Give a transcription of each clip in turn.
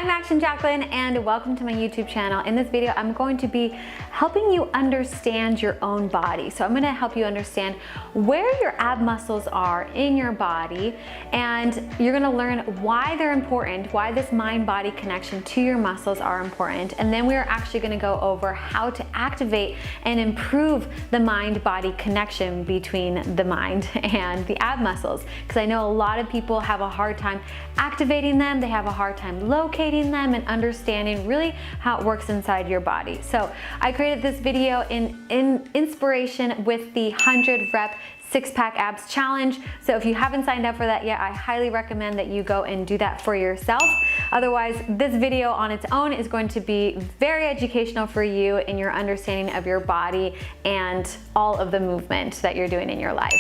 I'm Action Jacquelyn and welcome to my YouTube channel. In this video, I'm going to be helping you understand your own body. So I'm going to help you understand where your ab muscles are in your body, and you're going to learn why they're important, why this mind-body connection to your muscles are important. And then we're actually going to go over how to activate and improve the mind-body connection between the mind and the ab muscles. Because I know a lot of people have a hard time activating them, they have a hard time locating them and understanding really how it works inside your body. So I created this video in inspiration with the 100 rep six-pack abs challenge. So if you haven't signed up for that yet, I highly recommend that you go and do that for yourself. Otherwise, this video on its own is going to be very educational for you in your understanding of your body and all of the movement that you're doing in your life.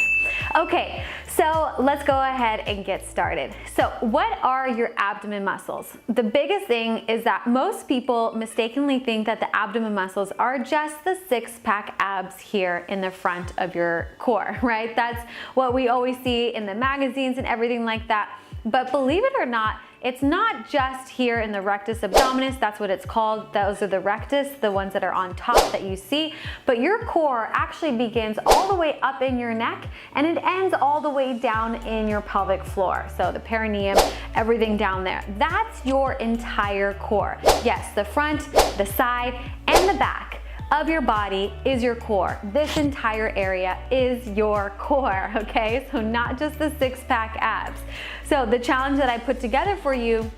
Okay, so let's go ahead and get started. So what are your abdomen muscles? The biggest thing is that most people mistakenly think that the abdomen muscles are just the six-pack abs here in the front of your core, right? That's what we always see in the magazines and everything like that. But believe it or not, it's not just here in the rectus abdominis, that's what it's called. Those are the rectus, the ones that are on top that you see. But your core actually begins all the way up in your neck and it ends all the way down in your pelvic floor. So the perineum, everything down there. That's your entire core. Yes, the front, the side, and the back of your body is your core. This entire area is your core, okay? So not just the six-pack abs. So the challenge that I put together for you,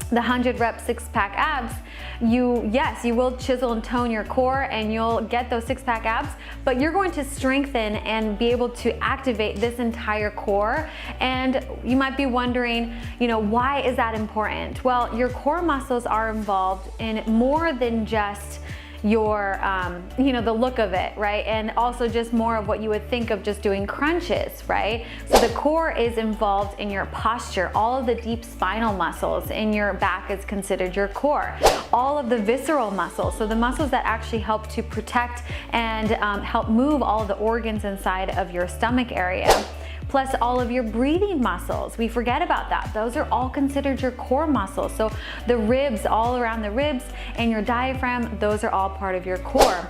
the 100 rep six-pack abs, yes, you will chisel and tone your core and you'll get those six-pack abs, but you're going to strengthen and be able to activate this entire core. And you might be wondering, why is that important? Well, your core muscles are involved in more than just your, the look of it, right? And also just more of what you would think of just doing crunches, right? So the core is involved in your posture. All of the deep spinal muscles in your back is considered your core. All of the visceral muscles, so the muscles that actually help to protect and help move all of the organs inside of your stomach area. Plus all of your breathing muscles. We forget about that. Those are all considered your core muscles. So the ribs, all around the ribs and your diaphragm, those are all part of your core.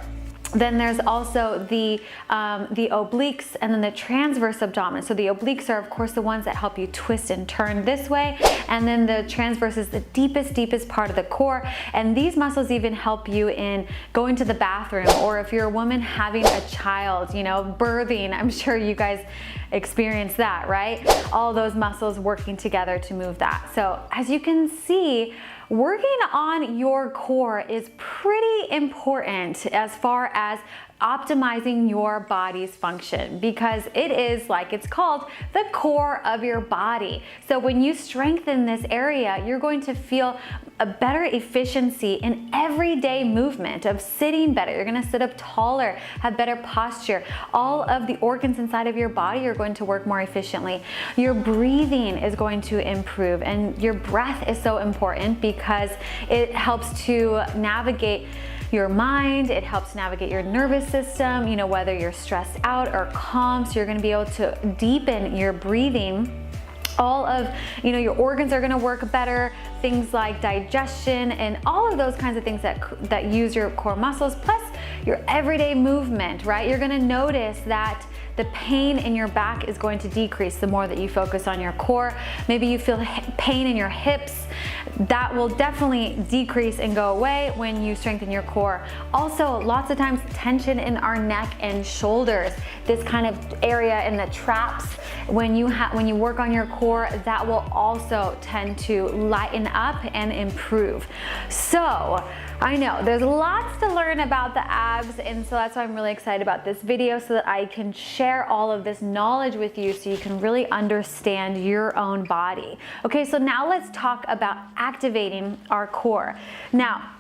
Then there's also the obliques and then the transverse abdomen. So the obliques are of course the ones that help you twist and turn this way. And then the transverse is the deepest part of the core. And these muscles even help you in going to the bathroom, or if you're a woman having a child, birthing. I'm sure you guys experience that, right? All those muscles working together to move that. So as you can see, working on your core is pretty important as far as optimizing your body's function, because it is, like it's called, the core of your body. So when you strengthen this area, you're going to feel a better efficiency in everyday movement of sitting better. You're going to sit up taller, have better posture. All of the organs inside of your body are going to work more efficiently. Your breathing is going to improve, and your breath is so important because it helps to navigate your mind, it helps navigate your nervous system, whether you're stressed out or calm. So you're going to be able to deepen your breathing. All of, your organs are going to work better, things like digestion and all of those kinds of things that use your core muscles, plus your everyday movement, right? You're going to notice that the pain in your back is going to decrease the more that you focus on your core. Maybe you feel pain in your hips. That will definitely decrease and go away when you strengthen your core. Also, lots of times tension in our neck and shoulders, this kind of area in the traps, when you work on your core, that will also tend to lighten up and improve. So I know there's lots to learn about the abs, and so that's why I'm really excited about this video, so that I can share all of this knowledge with you so you can really understand your own body. Okay, so now let's talk about activating our core. Now,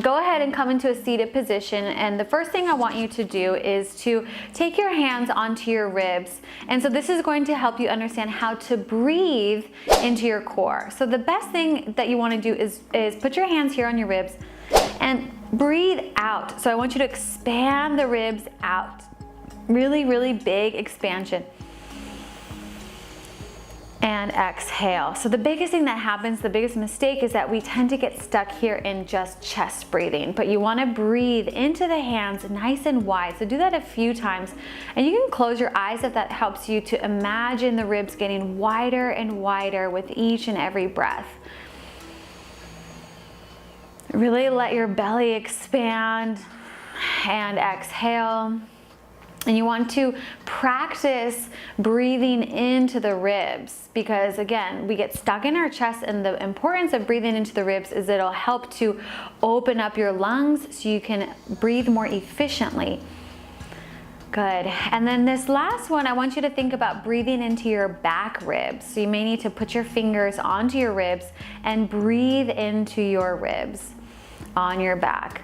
go ahead and come into a seated position, and the first thing I want you to do is to take your hands onto your ribs. And so this is going to help you understand how to breathe into your core. So the best thing that you want to do is put your hands here on your ribs and breathe out. So I want you to expand the ribs out. Really, really big expansion. and exhale. So the biggest thing that happens, the biggest mistake, is that we tend to get stuck here in just chest breathing, but you want to breathe into the hands nice and wide. So do that a few times, and you can close your eyes if that helps you to imagine the ribs getting wider and wider with each and every breath. Really let your belly expand and exhale. And you want to practice breathing into the ribs, because again, we get stuck in our chest, and the importance of breathing into the ribs is it'll help to open up your lungs so you can breathe more efficiently. Good. And then this last one, I want you to think about breathing into your back ribs. So you may need to put your fingers onto your ribs and breathe into your ribs on your back.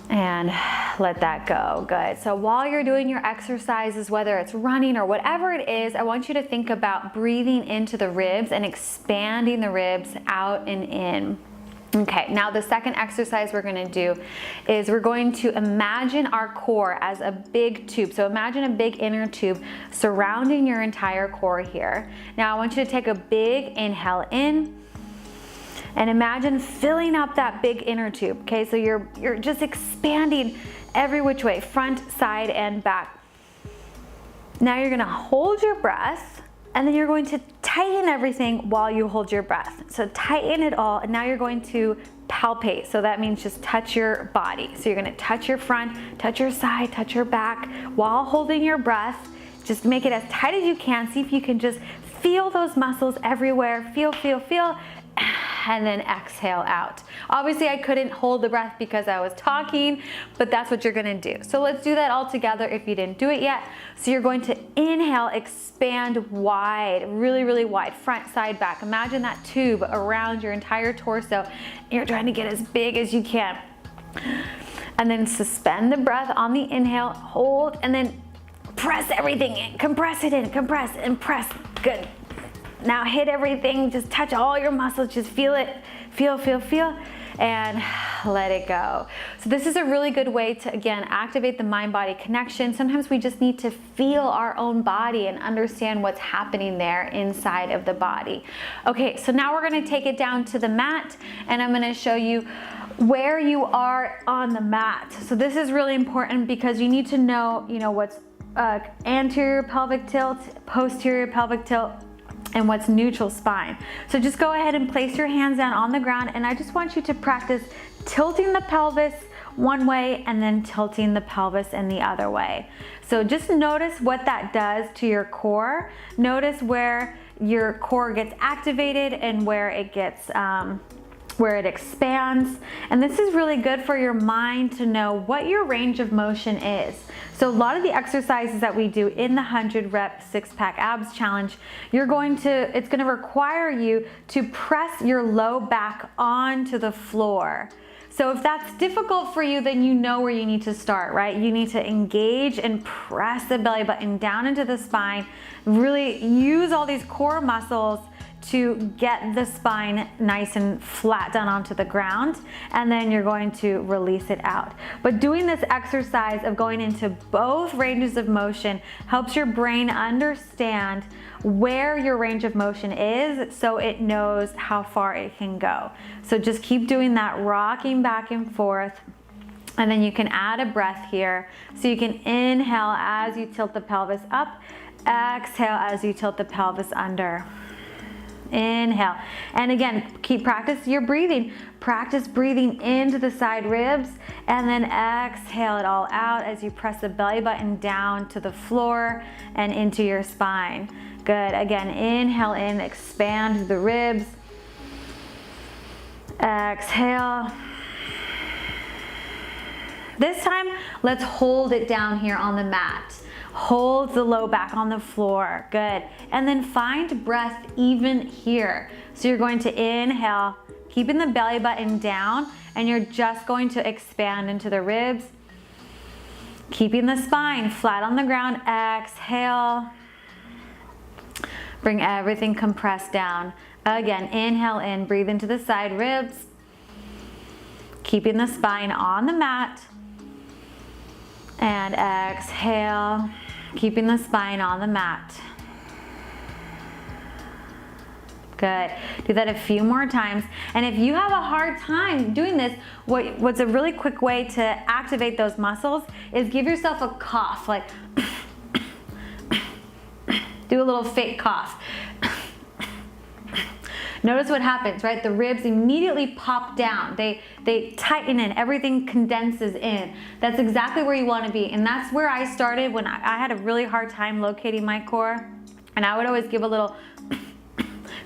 And let that go. Good. So while you're doing your exercises, whether it's running or whatever it is, I want you to think about breathing into the ribs and expanding the ribs out and in. Okay, now the second exercise we're going to do is we're going to imagine our core as a big tube. So imagine a big inner tube surrounding your entire core here. Now I want you to take a big inhale in, and imagine filling up that big inner tube. Okay, so you're just expanding every which way, front, side, and back. Now you're gonna hold your breath, and then you're going to tighten everything while you hold your breath. So tighten it all, and now you're going to palpate. So that means just touch your body. So you're gonna touch your front, touch your side, touch your back while holding your breath. Just make it as tight as you can. See if you can just feel those muscles everywhere. Feel, feel, feel. And then exhale out. Obviously I couldn't hold the breath because I was talking, but that's what you're gonna do. So let's do that all together if you didn't do it yet. So you're going to inhale, expand wide, really, really wide, front, side, back. Imagine that tube around your entire torso. You're trying to get as big as you can. And then suspend the breath on the inhale, hold, and then press everything in, compress it in, compress and press, good. Now hit everything, just touch all your muscles, just feel it, feel, feel, feel, and let it go. So this is a really good way to, again, activate the mind-body connection. Sometimes we just need to feel our own body and understand what's happening there inside of the body. Okay, so now we're gonna take it down to the mat, and I'm gonna show you where you are on the mat. So this is really important because you need to know, what's anterior pelvic tilt, posterior pelvic tilt, and what's neutral spine. So just go ahead and place your hands down on the ground, and I just want you to practice tilting the pelvis one way and then tilting the pelvis in the other way. So just notice what that does to your core. Notice where your core gets activated and where it gets where it expands. And this is really good for your mind to know what your range of motion is. So a lot of the exercises that we do in the 100 rep 6-pack abs challenge, it's gonna require you to press your low back onto the floor. So if that's difficult for you, then you know where you need to start, right? You need to engage and press the belly button down into the spine, really use all these core muscles to get the spine nice and flat down onto the ground, and then you're going to release it out. But doing this exercise of going into both ranges of motion helps your brain understand where your range of motion is so it knows how far it can go. So just keep doing that, rocking back and forth. And then you can add a breath here. So you can inhale as you tilt the pelvis up, exhale as you tilt the pelvis under. Inhale, and again, practice your breathing. Practice breathing into the side ribs, and then exhale it all out as you press the belly button down to the floor and into your spine. Good. Again, inhale in, expand the ribs. Exhale. This time, let's hold it down here on the mat. Hold the low back on the floor, good. And then find breath even here. So you're going to inhale, keeping the belly button down, and you're just going to expand into the ribs, keeping the spine flat on the ground. Exhale, bring everything compressed down. Again, inhale in, breathe into the side ribs, keeping the spine on the mat, and exhale, keeping the spine on the mat. Good. Do that a few more times. And if you have a hard time doing this, what's a really quick way to activate those muscles is give yourself a cough, like do a little fake cough. Notice what happens, right? The ribs immediately pop down. They tighten in, everything condenses in. That's exactly where you want to be. And that's where I started when I had a really hard time locating my core. And I would always give a little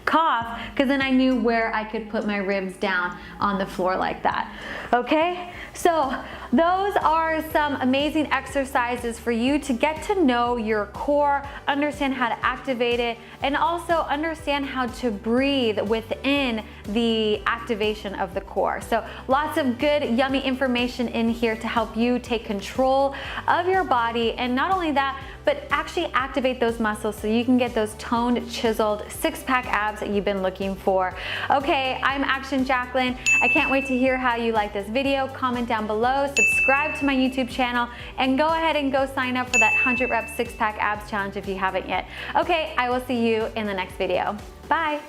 cough, because then I knew where I could put my ribs down on the floor like that. Okay, so those are some amazing exercises for you to get to know your core, understand how to activate it, and also understand how to breathe within the activation of the core. So lots of good, yummy information in here to help you take control of your body, and not only that, but actually activate those muscles so you can get those toned, chiseled six-pack abs that you've been looking for. Okay, I'm Action Jacquelyn. I can't wait to hear how you like this video. Comment down below, subscribe to my YouTube channel, and go ahead and go sign up for that 100 rep six-pack abs challenge if you haven't yet. Okay, I will see you in the next video. Bye.